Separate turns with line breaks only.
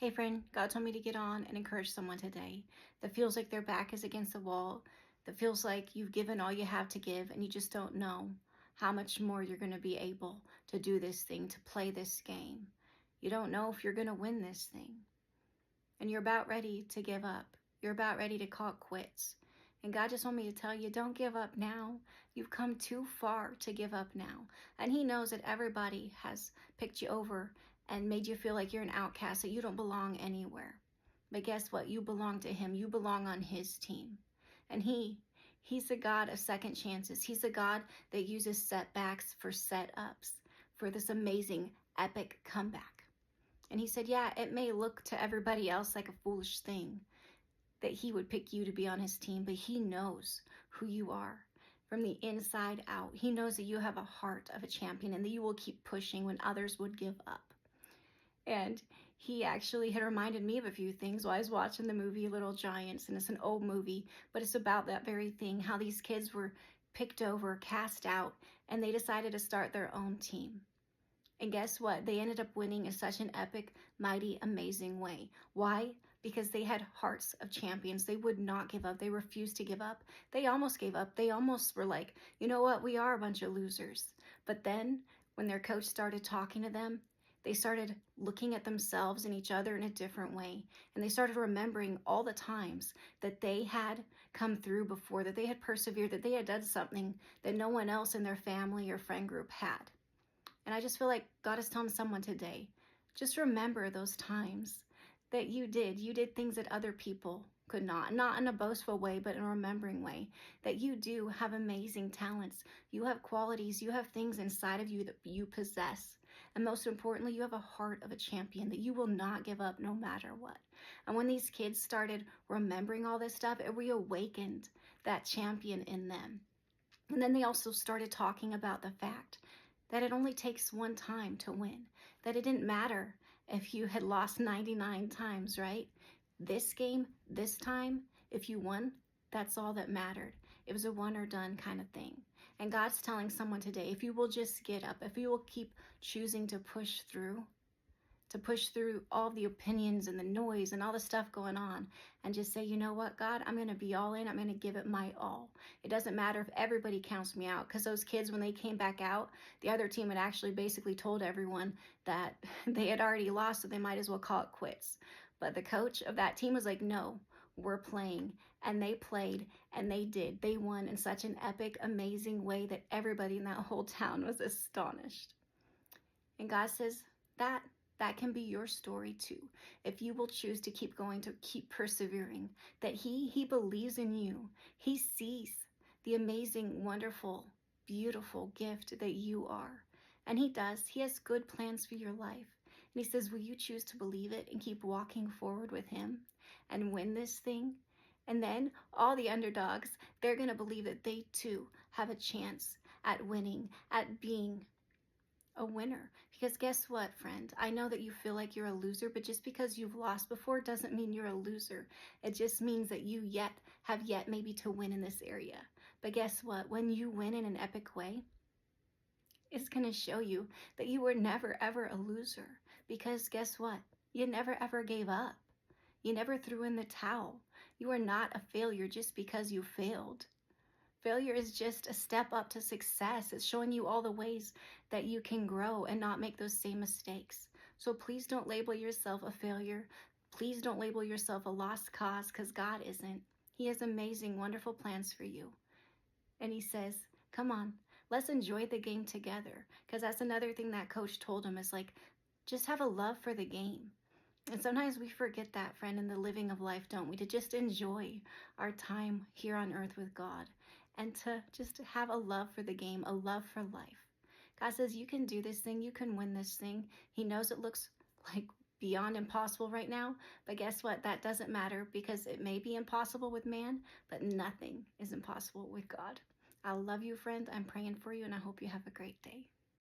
Hey friend, God told me to get on and encourage someone today that feels like their back is against the wall, that feels like you've given all you have to give and you just don't know how much more you're going to be able to do this thing, to play this game. You don't know if you're going to win this thing. And you're about ready to give up. You're about ready to call it quits. And God just want me to tell you, don't give up now. You've come too far to give up now. And He knows that everybody has picked you over and made you feel like you're an outcast, that you don't belong anywhere. But guess what? You belong to Him. You belong on His team. And He's the God of second chances. He's the God that uses setbacks for setups, for this amazing, epic comeback. And He said, yeah, it may look to everybody else like a foolish thing that He would pick you to be on His team, but He knows who you are from the inside out. He knows that you have a heart of a champion and that you will keep pushing when others would give up. And He actually had reminded me of a few things while I was watching the movie Little Giants, and it's an old movie, but it's about that very thing, how these kids were picked over, cast out, and they decided to start their own team. And guess what? They ended up winning in such an epic, mighty, amazing way. Why? Because they had hearts of champions. They would not give up. They refused to give up. They almost gave up. They almost were like, you know what? We are a bunch of losers. But then when their coach started talking to them, they started looking at themselves and each other in a different way. And they started remembering all the times that they had come through before, that they had persevered, that they had done something that no one else in their family or friend group had. And I just feel like God is telling someone today, just remember those times that you did things that other people could not in a boastful way, but in a remembering way, that you do have amazing talents. You have qualities, you have things inside of you that you possess. And most importantly, you have a heart of a champion, that you will not give up no matter what. And when these kids started remembering all this stuff, it reawakened that champion in them. And then they also started talking about the fact that it only takes one time to win, that it didn't matter if you had lost 99 times, right? This game, this time, if you won, that's all that mattered. It was a one or done kind of thing. And God's telling someone today, if you will just get up, if you will keep choosing to push through all the opinions and the noise and all the stuff going on, and just say, you know what, God, I'm going to be all in. I'm going to give it my all. It doesn't matter if everybody counts me out, because those kids, when they came back out, the other team had actually basically told everyone that they had already lost, so they might as well call it quits. But the coach of that team was like, no, we're playing. And they played, and they did. They won in such an epic, amazing way that everybody in that whole town was astonished. And God says that can be your story too. If you will choose to keep going, to keep persevering, that He believes in you. He sees the amazing, wonderful, beautiful gift that you are. And He does. He has good plans for your life. And He says, will you choose to believe it and keep walking forward with Him and win this thing? And then all the underdogs, they're going to believe that they too have a chance at winning, at being a winner. Because guess what, friend? I know that you feel like you're a loser, but just because you've lost before doesn't mean you're a loser. It just means that you have yet maybe to win in this area. But guess what? When you win in an epic way, it's going to show you that you were never ever a loser. Because guess what? You never ever gave up. You never threw in the towel. You are not a failure just because you failed. Failure is just a step up to success. It's showing you all the ways that you can grow and not make those same mistakes. So please don't label yourself a failure. Please don't label yourself a lost cause, because God isn't. He has amazing, wonderful plans for you. And He says, come on, let's enjoy the game together. Because that's another thing that coach told him, is like, just have a love for the game. And sometimes we forget that, friend, in the living of life, don't we? To just enjoy our time here on earth with God, and to just have a love for the game, a love for life. God says you can do this thing, you can win this thing. He knows it looks like beyond impossible right now, but guess what? That doesn't matter, because it may be impossible with man, but nothing is impossible with God. I love you, friend. I'm praying for you, and I hope you have a great day.